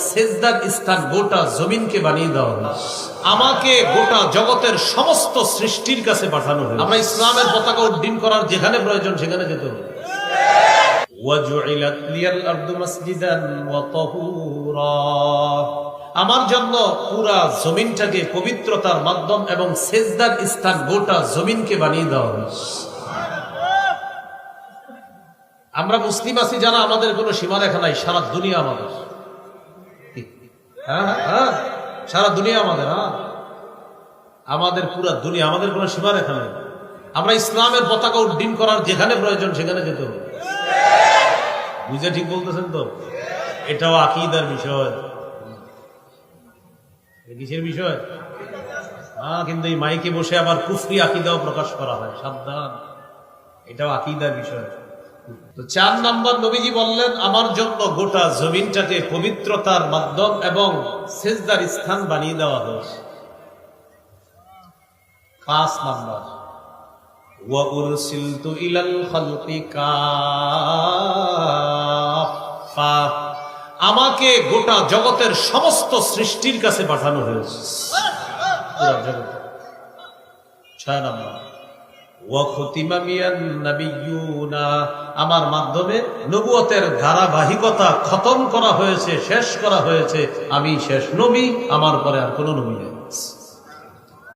সেজদার স্থান গোটা জমিনকে বানিয়ে দেওয়া হলো। আমাকে গোটা জগতের সমস্ত সৃষ্টির কাছে পাঠানো হলো। আমরা ইসলামের পতাকা উড্ডীন করার যেখানে প্রয়োজন সেখানে যেতে হবে। ওয়াজুইলাত লিয়াল আরদু মাসজিদান ওয়া তাহুরা, আমার জন্য পুরা জমিনটাকে পবিত্রতার মাধ্যম এবং সেজদার স্থান গোটা জমিনকে বানিয়ে দেওয়া হলো। আমরা মুসলিম আছি যারা, আমাদের কোনো সীমারেখা নাই, সারা দুনিয়া আমাদের। হ্যাঁ, সারা দুনিয়া আমাদের। আমাদের পুরা দুনিয়া, আমাদের কোনো সীমারেখা নাই। আমরা ইসলামের পতাকা উড্ডীন করার যেখানে প্রয়োজন সেখানে যেতে হবে। বুঝে ঠিক বলতেছেন তো? এটাও আকীদার বিষয়। কিসের বিষয়? কিন্তু এই মাইকে বসে আবার কুফরি আকীদাও প্রকাশ করা হয়, সাবধান, এটাও আকীদার বিষয়। তো 4 নম্বর নবীজি বললেন, আমার জন্য গোটা জমিনটাকে পবিত্রতার মাধ্যম এবং সেজদার স্থান বানিয়ে দেওয়া হয়েছে। 5 নম্বর, ওয়া উরসিলতু ইলাল খালকি কাফা, আমাকে গোটা জগতের সমস্ত সৃষ্টির কাছে পাঠানো হয়েছে। 6 নম্বর, আমার মাধ্যমে নবুয়তের ধারাবাহিকতা খতম করা হয়েছে, শেষ করা হয়েছে। আমি শেষ নবী, আমার পরে আর কোন নবী নেই।